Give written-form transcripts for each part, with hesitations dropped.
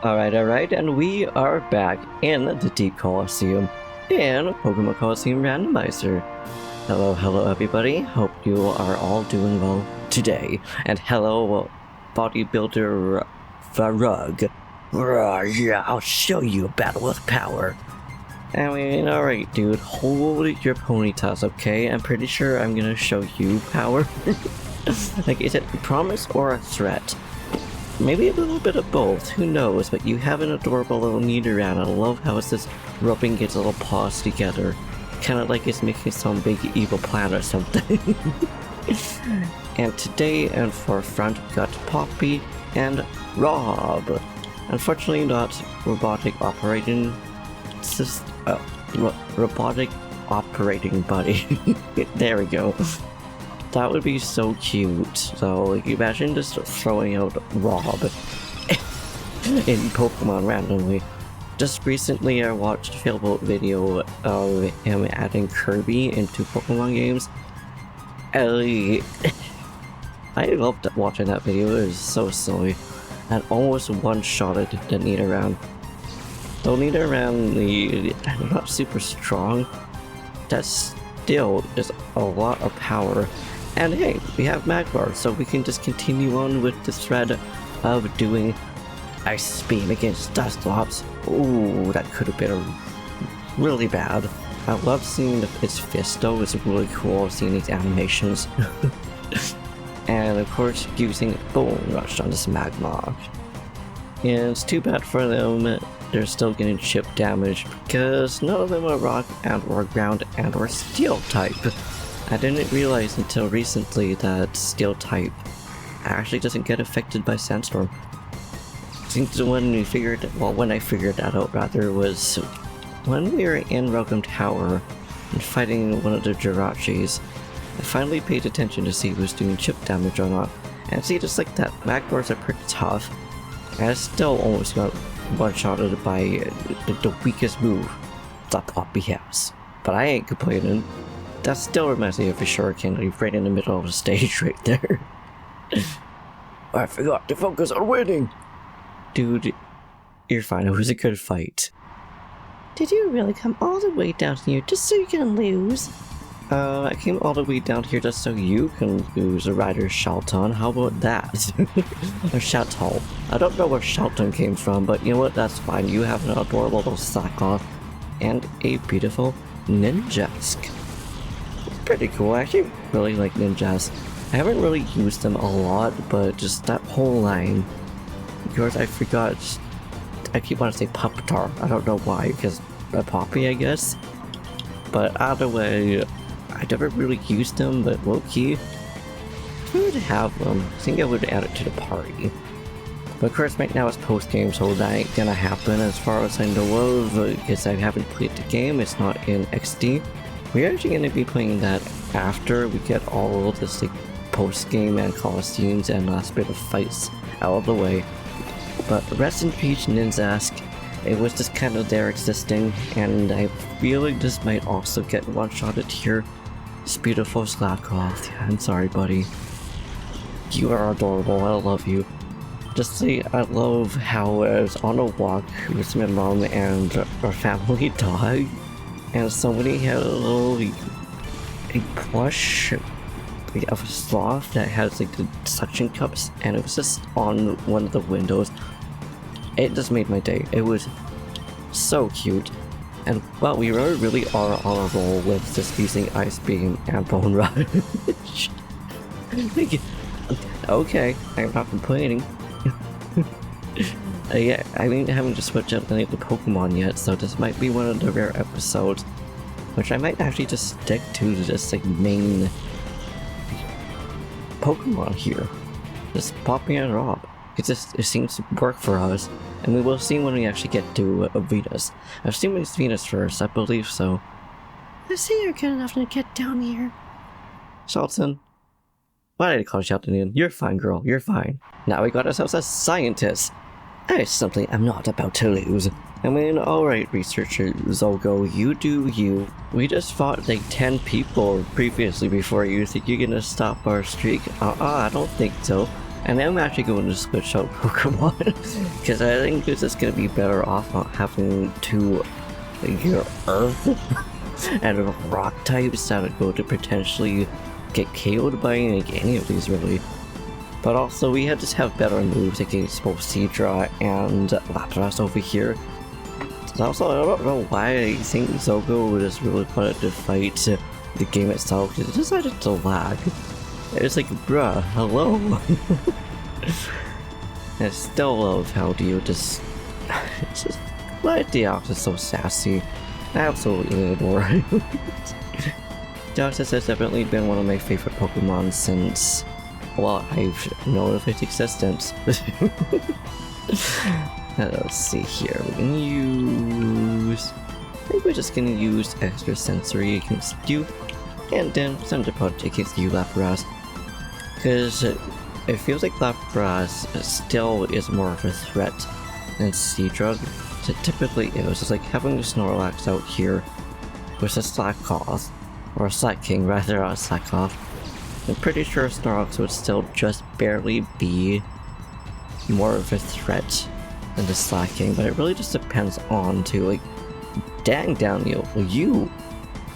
Alright, and we are back in the Deep Colosseum in Pokémon Colosseum Randomizer. Hello everybody, hope you are all doing well today. And hello, bodybuilder Varug. Yeah, I'll show you a battle with power. I mean, alright dude, hold your ponytails, okay? I'm pretty sure I'm gonna show you power. Like, is it a promise or a threat? Maybe a little bit of both, who knows, but you have an adorable little Nidoran. I love how it's just rubbing its little paws together. Kind of like it's making some big evil plan or something. And today and forefront got Poppy and Rob. Unfortunately not robotic operating robotic operating buddy. There we go. That would be so cute. So, like, imagine just throwing out Rob in Pokemon randomly. Just recently I watched a failboat video of him adding Kirby into Pokemon games. I loved watching that video, it was so silly. And almost one-shotted the Nidoran. Though Nidoran, I'm not super strong, that still is a lot of power. And hey, we have Magmar, so we can just continue on with the thread of doing Ice Beam against Dusclops. Ooh, that could have been really bad. I love seeing its fist though, it's really cool seeing these animations. And of course, using Bone Rush on this Magmar. And it's too bad for them, they're still getting chip damage because none of them are rock and or ground and or steel type. I didn't realize until recently that steel type actually doesn't get affected by Sandstorm. I think when I figured that out rather was when we were in Welcome Tower and fighting one of the Jirachis. I finally paid attention to see who was doing chip damage or not. And see, just like that, Magmars are pretty tough. And I still almost got one-shotted by the weakest move that Poppy has. But I ain't complaining. That still reminds me of a shuriken right in the middle of the stage right there. I forgot to focus on winning! Dude, you're fine, it was a good fight. Did you really come all the way down here just so you can lose? I came all the way down here just so you can lose a rider Shelton. How about that? Or Shelton. I don't know where Shelton came from, but you know what? That's fine. You have an adorable little Sackloff and a beautiful Ninjask. Pretty cool. I actually really like Ninjas. I haven't really used them a lot, but just that whole line. Of course, I forgot. I keep wanting to say Pupitar. I don't know why, because a Poppy, I guess. But either way, I never really used them, but low-key, if I would have them, I think I would add it to the party. But of course, right now it's post-game, so that ain't gonna happen as far as I know of, because I haven't played the game, it's not in XD. We're actually going to be playing that after we get all of this like, post-game and Colosseums and last bit of fights out of the way. But rest in peace, Ninjask. It was just kind of there existing, and I feel like this might also get one-shotted here. This beautiful Slackoff. Yeah, I'm sorry, buddy. You are adorable, I love you. Just say I love how I was on a walk with my mom and our family dog. And somebody had a little a plush of a sloth that has like the suction cups, and it was just on one of the windows. It just made my day. It was so cute. And well, we really are on a roll with just using Ice Beam and Bone Rush. Okay, I'm not complaining. Yeah, I haven't just switched up any of the Pokemon yet, so this might be one of the rare episodes, which I might actually just stick to this like main Pokemon here. Just Poppy and Rob. It seems to work for us, and we will see when we actually get to Venus. I assume it's Venus first, I believe so. I see you're good enough to get down here. Shelton. Why did I call Shelton in? You're fine, girl, you're fine. Now we got ourselves a scientist. It's something I'm not about to lose. I mean, alright, researcher Zolgo, you do you. We just fought like 10 people previously before you. Think you're gonna stop our streak? I don't think so. And I'm actually going to switch out Pokemon because I think this is going to be better off not having two Earth and Rock types that are going to potentially get KO'd by any of these really. But also we had to have better moves against both Seadra and Lapras over here. Also, I don't know why I think Zogo just really wanted to fight the game itself because it decided to lag. It's like, bruh, hello. I still love how Dio just why Deoxys is so sassy. I absolutely adore him. Deoxys has definitely been one of my favorite Pokemon since, well, I've known of its existence. Let's see here, we can use... I think we're just gonna use Extra Sensory against you, and then Thunder Punch against you, Lapras. Because it feels like Lapras still is more of a threat than Seadra. It typically is. It's like having a Snorlax out here with a Slackoth, or a Slacking rather, not a Slackoth. I'm pretty sure Snorlax would still just barely be more of a threat than the Slacking, but it really just depends on to like, dang Daniel, you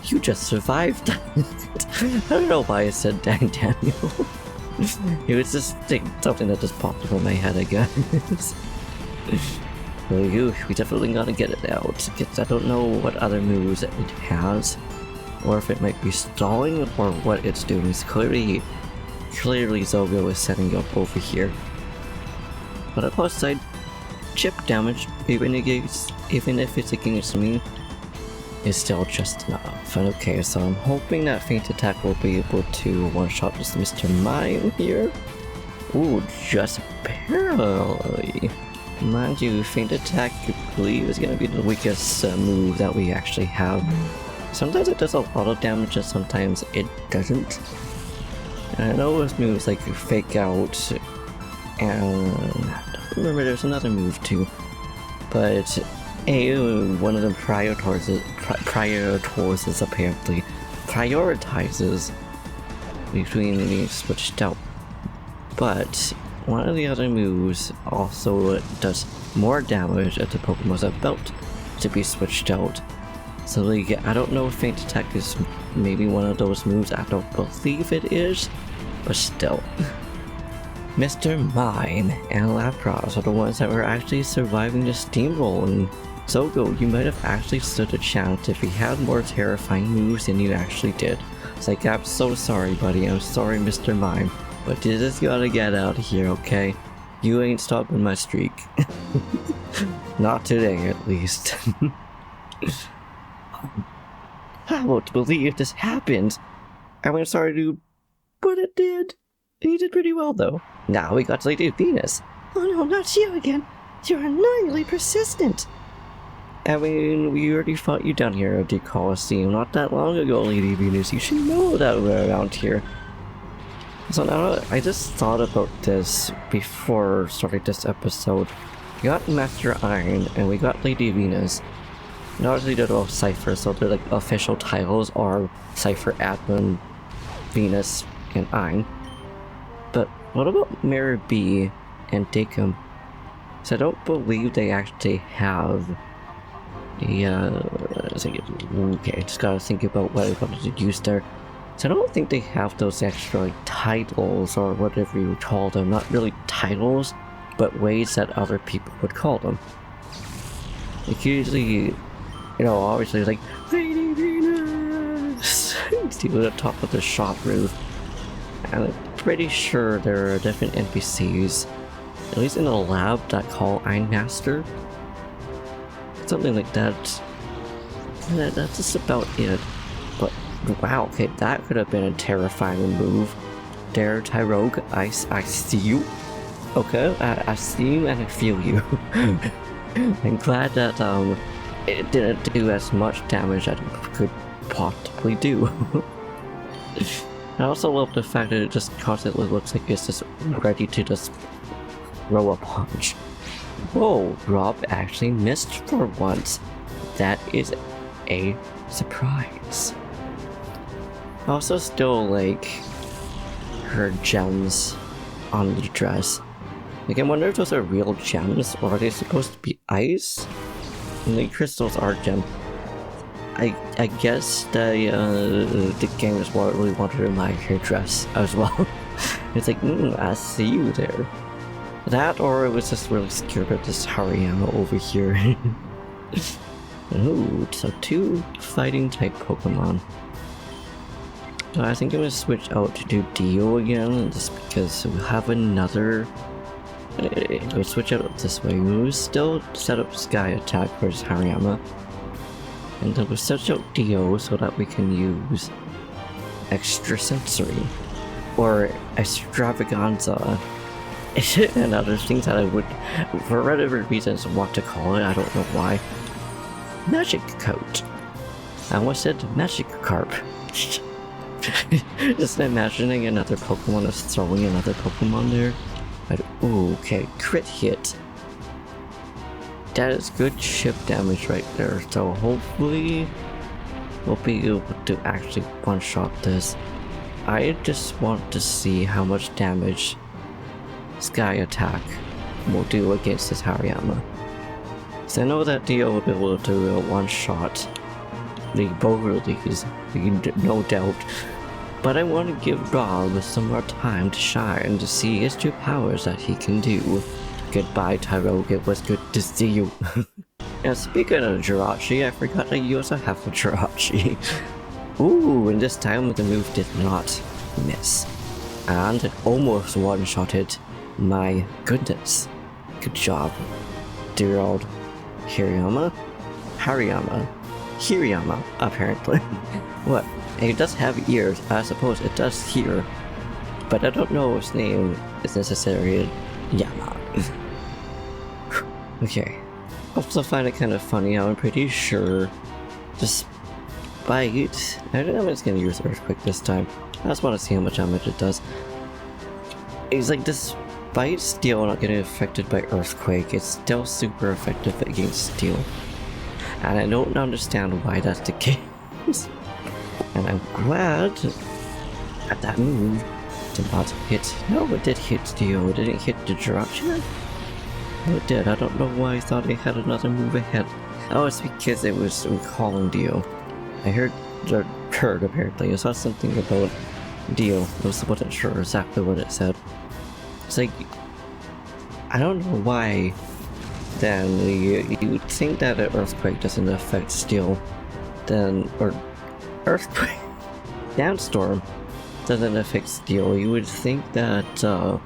just survived that. I don't know why I said dang Daniel. It was just something that just popped up in my head, I guess. Well, we definitely gotta get it out. I don't know what other moves it has, or if it might be stalling, or what it's doing. It's clearly Zogo is setting up over here. But on the plus side, chip damage, even if it's against me, is still just enough. And okay, so I'm hoping that Feint Attack will be able to one-shot this Mr. Mime here. Ooh, just barely. Mind you, Feint Attack, I believe, is going to be the weakest move that we actually have. Sometimes it does a lot of damage and sometimes it doesn't. And I know there's moves like Fake Out, and I don't remember, there's another move too. But one of them prioritizes between being switched out. But one of the other moves also does more damage if the Pokemon's about to be switched out. So like, I don't know if Feint Attack is maybe one of those moves, I don't believe it is, but still. Mr. Mime and Lapras are the ones that were actually surviving the steamroll, and Zogo, you might have actually stood a chance if you had more terrifying moves than you actually did. It's like, I'm so sorry buddy, I'm sorry Mr. Mime, but you just gotta get out of here, okay? You ain't stopping my streak. Not today, at least. I won't believe this happened. I'm sorry dude, but it did. You did pretty well though. Now we got to Lady Venus. Oh no, not you again. You're annoyingly persistent. I mean, we already fought you down here at Deep Colosseum not that long ago, Lady Venus. You should know that we're around here. So now, I just thought about this before starting this episode. We got Master Iron, and we got Lady Venus. And obviously they're both Cipher, so they're like official titles are Cipher, Admin, Venus, and Iron. But what about Mirror B and Dakum? So I don't believe they actually have the, okay, just gotta think about what I wanted to use there. So I don't think they have those extra like titles or whatever you would call them. Not really titles, but ways that other people would call them. Like usually, you know, obviously like, Lady Venus! See at the top of the shop roof. And I'm pretty sure there are different NPCs, at least in the lab, that call Ironmaster. Something like that. That's just about it. But wow, okay, that could have been a terrifying move. There, Tyrogue, I see you. Okay, I see you and I feel you. I'm glad that it didn't do as much damage as it could possibly do. I also love the fact that it just constantly looks like it's just ready to just throw a punch. Whoa, Rob actually missed for once. That is a surprise. I also still like her gems on the dress. Like, I wonder if those are real gems, or are they supposed to be ice? And the crystals are gems. I guess the game is what really wanted to like her dress as well. It's like, I see you there. That, or it was just really scared of this Hariyama over here. Ooh, so 2 fighting type Pokemon. So I think I'm gonna switch out to do Dio again, just because we'll have another. We'll switch out this way. We'll still set up Sky Attack versus Hariyama. And then we'll switch out Dio so that we can use Extra Sensory. Or Extravaganza. And other things that I would, for whatever reasons, want to call it. I don't know why. Magic Coat. I almost said Magikarp. Just imagining another Pokemon is throwing another Pokemon there. Ooh, okay, crit hit. That is good chip damage right there, so hopefully we'll be able to actually one-shot this. I just want to see how much damage Sky Attack will do against this Hariyama. So I know that Dio will be able to one-shot both of these, no doubt. But I want to give Rob some more time to shine to see his 2 powers that he can do. Goodbye, Tyro. It was good to see you. And speaking of Jirachi, I forgot that you also have a Jirachi. Ooh, and this time the move did not miss. And it almost one-shotted. My goodness. Good job, dear old Hariyama, apparently. What? It does have ears, I suppose it does hear. But I don't know if its name is necessarily Yama. Okay. Also find it kind of funny how I'm pretty sure despite... I don't know if it's gonna use Earthquake this time. I just want to see how much damage it does. It's like, despite Steel not getting affected by Earthquake, it's still super effective against Steel. And I don't understand why that's the case. And I'm glad that that move did not hit. No, it did hit Steel. It didn't hit the Jirachi. No, it did. I don't know why I thought it had another move ahead. Oh, it's because it was calling Dio. I heard apparently. I saw something about Dio. I wasn't sure exactly what it said. It's like, I don't know why then you would think that an Earthquake doesn't affect Steel, then, or Earthquake, Downstorm doesn't affect Steel. You would think that, oh,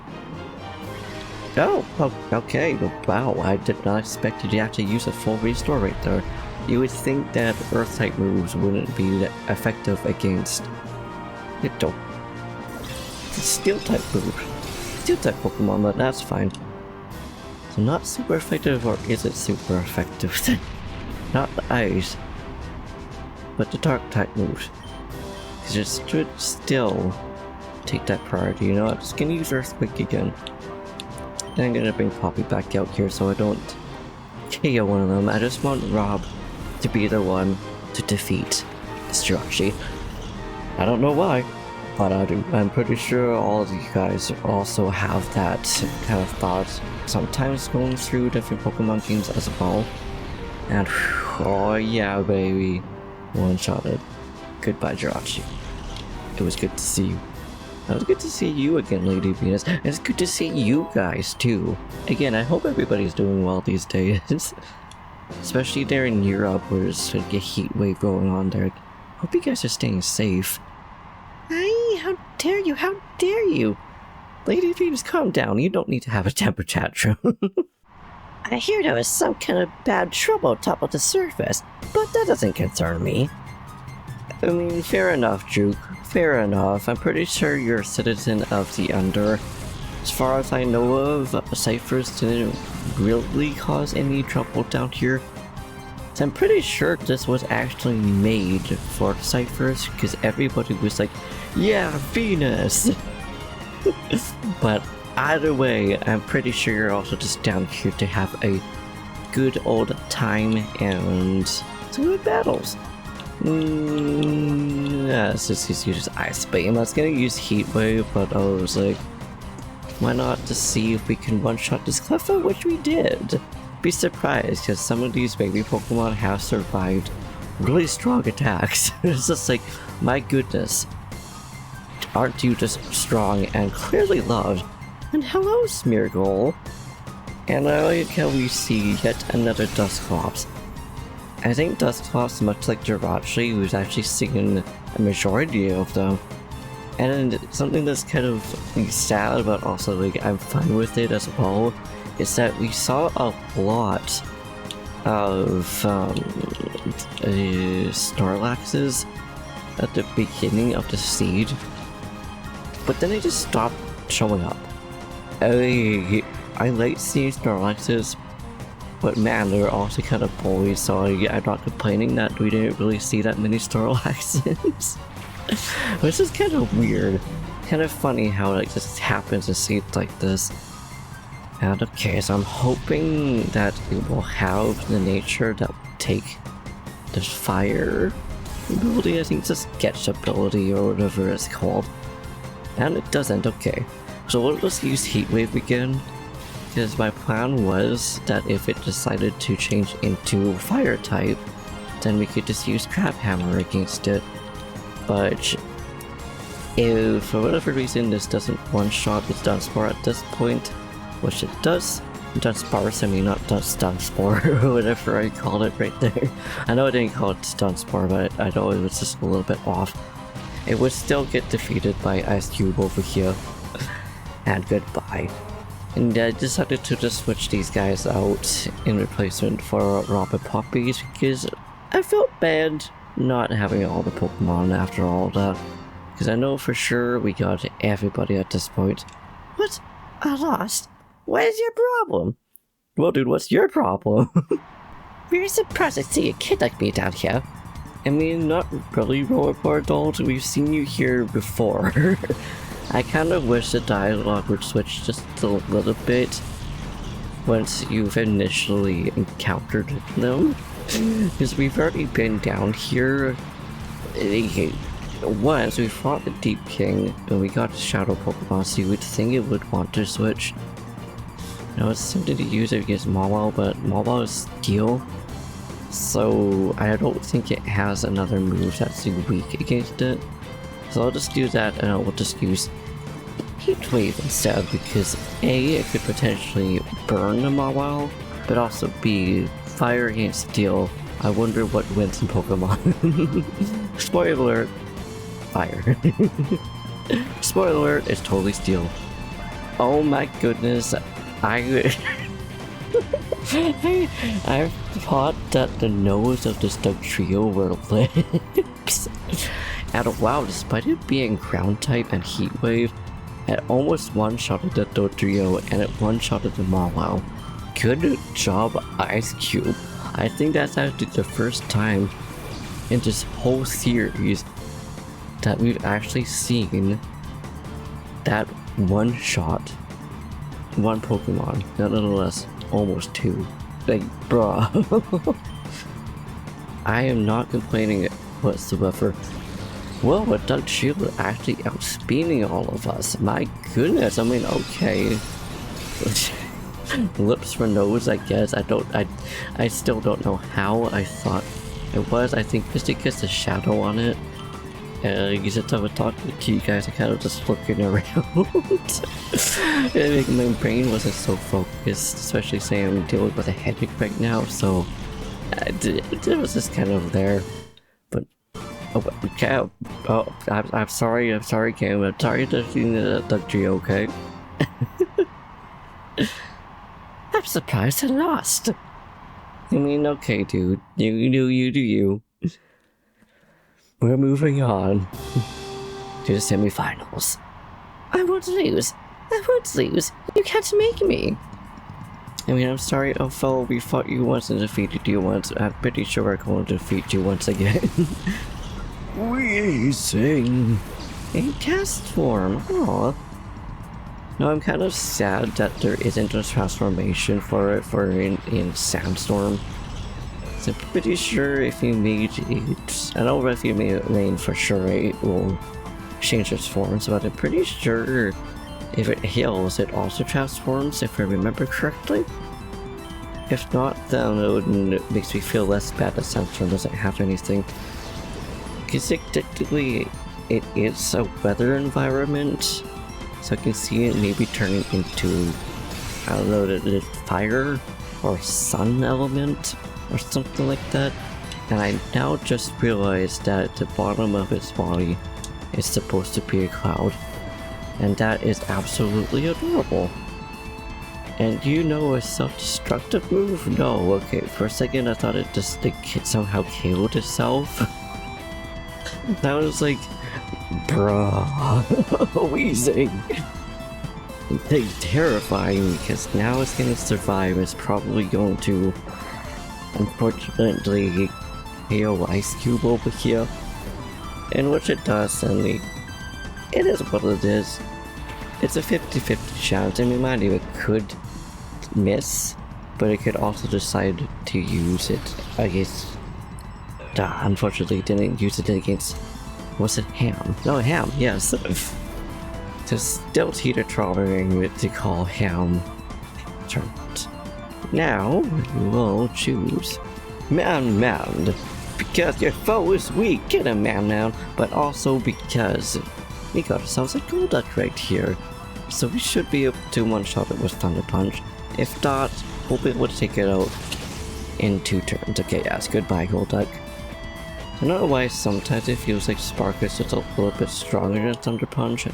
okay, wow, I did not expect you to actually use a full restore right there. You would think that Earth-type moves wouldn't be that effective against Steel-type move. Steel-type Pokemon, but that's fine. So not super effective, or is it super effective? Not the Ice, but the Dark-type moves. Because it should still take that priority. You know, I'm just gonna use Earthquake again. Then I'm gonna bring Poppy back out here so I don't KO one of them. I just want Rob to be the one to defeat this Jirachi. I don't know why, but I do. I'm pretty sure all of you guys also have that kind of thought sometimes going through different Pokemon games as well. And oh yeah, baby, one-shotted. Goodbye, Jirachi. It was good to see you. It was good to see you again, Lady Venus. And it's good to see you guys too. Again, I hope everybody's doing well these days. Especially there in Europe where there's like a heat wave going on there. Hope you guys are staying safe. Hey, how dare you? How dare you? Lady Venus, calm down. You don't need to have a temper tantrum. I hear there was some kind of bad trouble top of the surface, but that doesn't concern me. I mean, fair enough, Juke. Fair enough. I'm pretty sure you're a citizen of the Under. As far as I know of, Ciphers didn't really cause any trouble down here. So I'm pretty sure this was actually made for Ciphers, because everybody was like, yeah, Venus! But either way, I'm pretty sure you're also just down here to have a good old time and some good battles. Let's just use Ice Beam. I was gonna use Heat Wave, but I was like, why not just see if we can one-shot this Cipher, which we did. Be surprised, because some of these baby Pokemon have survived really strong attacks. It's just like, my goodness. Aren't you just strong and clearly loved? And hello, Smeargle. And I like how we see yet another Dusclops. I think Dusclops, much like Jirachi, was actually seeing a majority of them. And something that's kind of sad, but also like I'm fine with it as well, is that we saw a lot of Snorlaxes at the beginning of the seed, but then they just stopped showing up. I like seeing Snorlaxes, but man, they're also kind of bullied, so I'm not complaining that we didn't really see that many Snorlaxes. Which is kind of weird. Kind of funny how like this happens in seeds like this. And okay, so I'm hoping that it will have the nature that will take this fire ability. I think it's a sketch ability or whatever it's called. And it doesn't, okay. So let's use Heat Wave again. Because my plan was that if it decided to change into fire type, then we could just use Crab Hammer against it. But if for whatever reason this doesn't one-shot with Dunsparce at this point, which it does, Dunsparce, I mean not Dunsparce, or whatever I called it right there. I know I didn't call it Dunsparce, but I know it was just a little bit off. It would still get defeated by Ice Cube over here. And goodbye. And I decided to just switch these guys out in replacement for Robin Poppies because I felt bad not having all the Pokemon after all that. Because I know for sure we got everybody at this point. What? I lost. What is your problem? Well, dude, what's your problem? Very surprised to see a kid like me down here. I mean, not really, Rollerboard Adult. We've seen you here before. I kind of wish the dialogue would switch just a little bit once you've initially encountered them. Because we've already been down here. Once we fought the Deep King and we got Shadow Pokemon, so you would think it would want to switch. I was tempted to use it against Mawile, but Mawile is Steel. So I don't think it has another move that's weak against it. So I'll just do that and I'll just use Heat Wave instead because A, it could potentially burn the Mawile, but also B, fire against steel. I wonder what wins in Pokemon. Spoiler alert, fire. Spoiler alert, it's totally steel. Oh my goodness, I thought that the nose of this Dugtrio were lips. And wow, despite it being ground type and Heat Wave, it almost one-shotted the Dugtrio and it one-shotted the Mawile. Good job, Ice Cube. I think that's actually the first time in this whole series that we've actually seen that one-shot one Pokemon, nonetheless, almost two. Like, bruh. I am not complaining whatsoever. Well, but Dugtrio is actually outspeeding all of us. My goodness, I mean, okay. Lips for nose, I guess. I still don't know how I thought it was. I think just because the shadow on it. Since I was talking to you guys, I kind of just looking around. My brain wasn't so focused, especially saying I'm dealing with a headache right now, so it was just kind of there. But okay, I'm sorry, Cam. I'm sorry to see the Dugtrio, okay? I'm surprised I lost. I mean, okay, dude. You do you. We're moving on to the semifinals. I won't lose. You can't make me. I mean, I'm sorry, oh fellow, we fought you once and defeated you once. I'm pretty sure we're going to defeat you once again. Weezing. In cast form. Aww. No, I'm kind of sad that there isn't a transformation for it in Sandstorm. So I'm pretty sure if you made it, I know if you made it rain for sure it will change its forms, but I'm pretty sure If it heals, it also transforms, if I remember correctly. If not, then it makes me feel less bad that Sandstorm doesn't have anything. Because technically, it is a weather environment, so I can see it maybe turning into, I don't know, the fire or sun element or something like that. And I now just realized that at the bottom of its body is supposed to be a cloud. And that is absolutely adorable. And you know a self-destructive move? No, okay, for a second I thought it just like, somehow killed itself. That was like, bruh, wheezing. It's terrifying because now it's gonna survive. It's probably going to, unfortunately, KO Ice Cube over here. And which it does, and it is what it is. It's a 50-50 chance. I mean, mind you, it could miss, but it could also decide to use it against. Unfortunately, it didn't use it against. Was it Ham? No, Ham. Yes. To still teeter tottering with to call Ham. Turned. Now we will choose Man. Because your foe is weak, get a Man, but also because we got ourselves a Golduck right here. So we should be able to one-shot it with Thunder Punch. If not, we'll be able to take it out in 2 turns. Okay, yes, goodbye Golduck. I don't know why sometimes it feels like Spark is just a little bit stronger than Thunder Punch,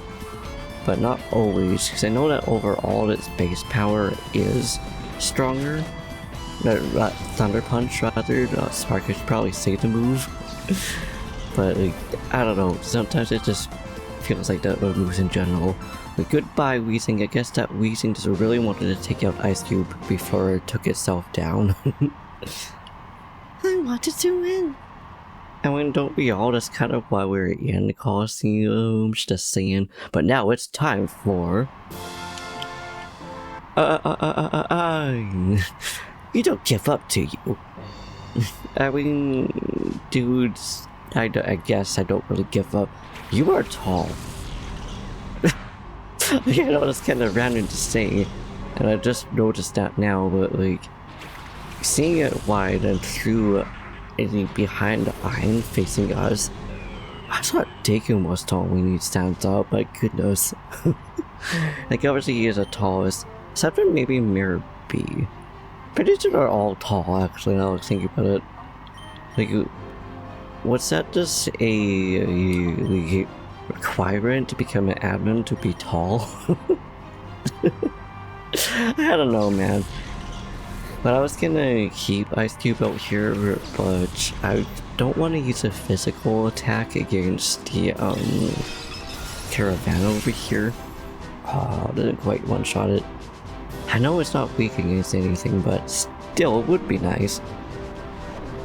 but not always, because I know that overall its base power is stronger. Thunder Punch rather, Spark could probably say the move. But like, I don't know, sometimes it just feels like that with moves in general. But goodbye Weezing, I guess that Weezing just really wanted to take out Ice Cube before it took itself down. I wanted to win. I mean, don't we all? That's kind of why we're in the Colosseum, just saying. But now it's time for... You don't give up, do you? I mean, dudes, I guess I don't really give up. You are tall. You know, it's kind of random to say, and I just noticed that now, but like, seeing it wide and through behind the iron facing us, I thought Dakin was tall when he stands up, my goodness. Like, obviously he is the tallest, except for maybe Mirror B. Pretty sure they're all tall, actually, now I think about it. Like, what's that just a requirement to become an admin to be tall? I don't know, man. But I was gonna keep Ice Cube out here, but I don't want to use a physical attack against the Caravan over here. Oh, didn't quite one-shot it. I know it's not weak against anything, but still, it would be nice.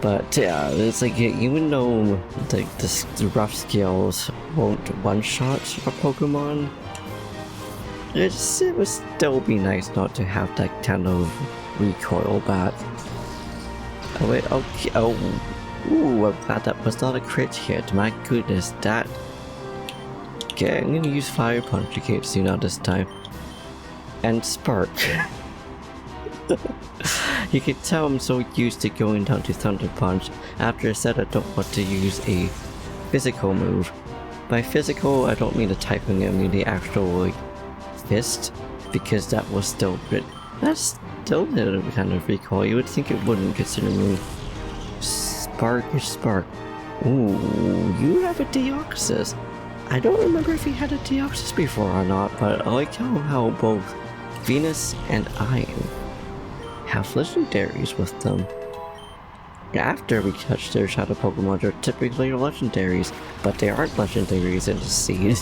But yeah, it's like, even though like the rough scales won't one-shot a Pokemon, it would still be nice not to have that kind of recoil back. Oh wait, okay, oh, ooh, I'm glad that was not a crit hit, my goodness, that... Okay, I'm gonna use Fire Punch against you now this time. And Spark. You can tell I'm so used to going down to Thunder Punch after I said I don't want to use a physical move. By physical, I don't mean the typing, I mean the actual, like, fist, because that was still good. That's still a kind of recoil. You would think it wouldn't, considering Spark is Spark. Ooh, you have a Deoxys. I don't remember if he had a Deoxys before or not, but I like how both Venus and Iron have legendaries with them. After we touch their shadow Pokemon, they're typically legendaries, but they aren't legendaries in the seed.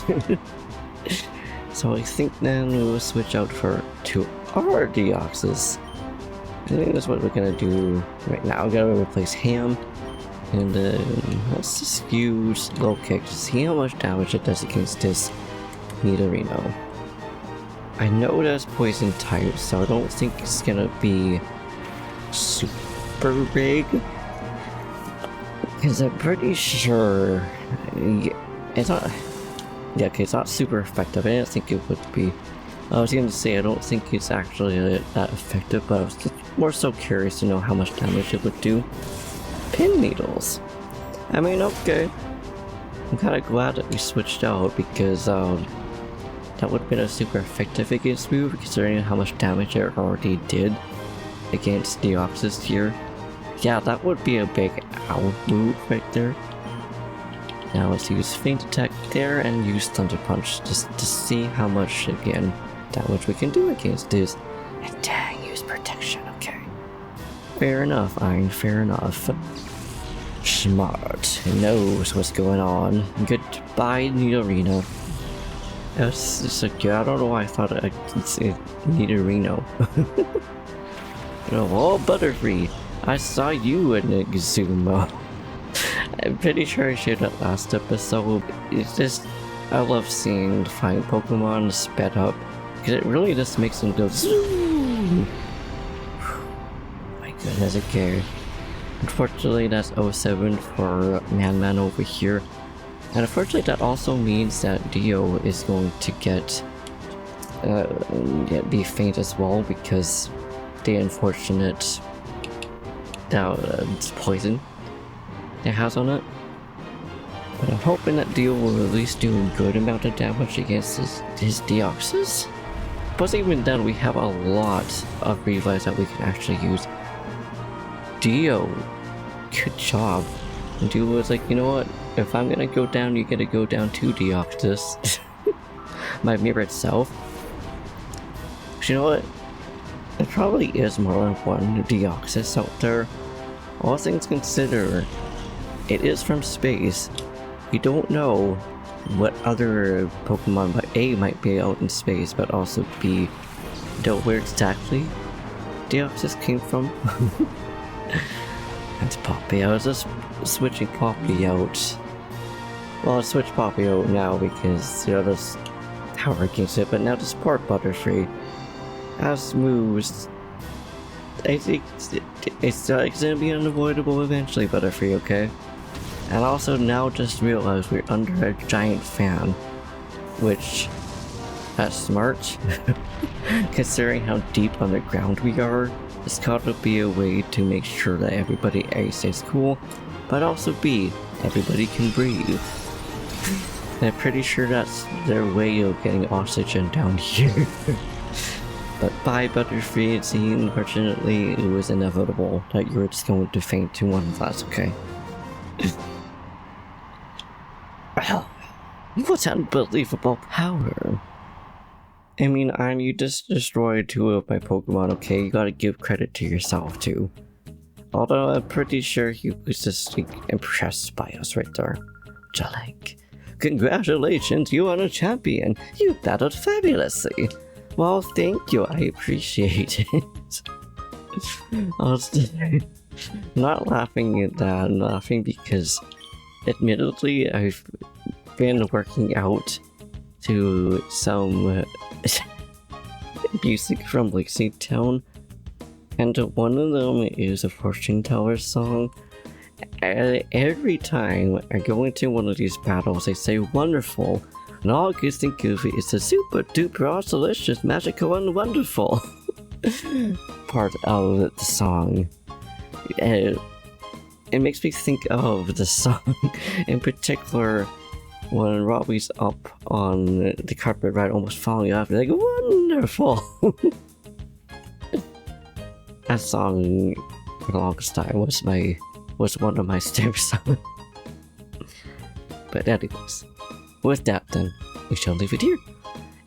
So I think then we'll switch out to our Deoxys. I think that's what we're gonna do right now. We're gonna replace Ham, and let's just use Low Kick to see how much damage it does against this Nidorino. I know that's poison type, so I don't think it's gonna be super big. Because I'm pretty sure it's not. Yeah, okay, it's not super effective. I didn't think it would be. I was going to say, I don't think it's actually that effective, but I was just more so curious to know how much damage it would do. Pin needles. I mean, okay. I'm kind of glad that we switched out because that would have been a super effective against move, considering how much damage it already did against Deoxys here. Yeah, that would be a big ow move right there. Now let's use Feint Attack there and use Thunder Punch just to see how much, again, damage we can do against this. And dang, use Protection, okay. Fair enough, Iron, fair enough. Smart. He knows what's going on. Goodbye, Nidorino. It's like, I don't know why I thought I'd say Nidorino. Oh, Butterfree. I saw you in Exuma. I'm pretty sure I shared that last episode. It's just, I love seeing flying Pokemon sped up, because it really just makes them go zoom. My goodness, okay. Unfortunately, that's 07 for Man over here. And unfortunately, that also means that Dio is going to be faint as well, because the unfortunate poison it has on it. But I'm hoping that Dio will at least do a good amount of damage against his Deoxys. Plus, even then, we have a lot of Revives that we can actually use. Dio, good job. And Dio was like, you know what? If I'm gonna go down, you gotta go down to Deoxys. My mirrored self. But you know what? There probably is more than one Deoxys out there. All things considered, it is from space. You don't know what other Pokemon might be out in space, but also B, know where exactly Deoxys came from. That's Poppy. I was just switching Poppy out. Well, I'll switch Poppy out now because, you know, there's power against it, but now to support Butterfree. As moves, I think it's gonna be unavoidable eventually, Butterfree, okay? And also now just realize we're under a giant fan, which, that's smart. Considering how deep underground we are, it's gotta be a way to make sure that everybody A, stays cool, but also B, everybody can breathe. And I'm pretty sure that's their way of getting oxygen down here. But bye, Butterfree, see, unfortunately, it was inevitable that you were just going to faint to one of us, okay? Well, what unbelievable power! I mean, you just destroyed 2 of my Pokemon, okay? You gotta give credit to yourself, too. Although I'm pretty sure he was just impressed by us right there. Jalek. Congratulations, you are a champion! You battled fabulously! Well, thank you, I appreciate it. I was not laughing at that, I'm laughing because, admittedly, I've been working out to some music from Lexington Town, and one of them is a fortune teller song. And every time I go into one of these battles, they say wonderful. And all I can think of is a super duper delicious, magical, and wonderful part of the song. It makes me think of the song, in particular, when Robbie's up on the carpet, right, almost falling off. Like, wonderful! That song, for the longest time, was one of my step songs. But anyways. With that then, we shall leave it here.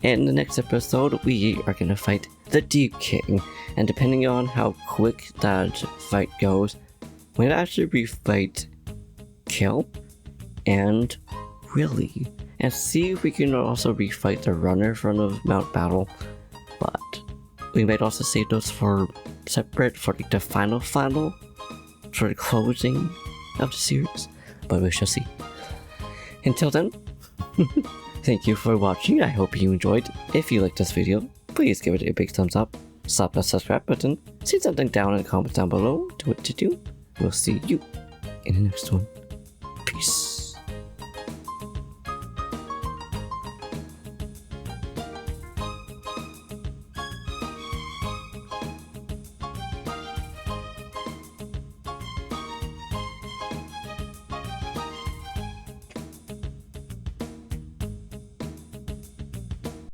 In the next episode, we are gonna fight the Deep King, and depending on how quick that fight goes, we'll actually refight Kill and Willy, and see if we can also refight the runner from the Mount Battle, but we might also save those for separate for the final, for the closing of the series, but we shall see. Until then, thank you for watching, I hope you enjoyed. If you liked this video, please give it a big thumbs up, slap that subscribe button, say something down in the comments down below to what to do. We'll see you in the next one. Peace.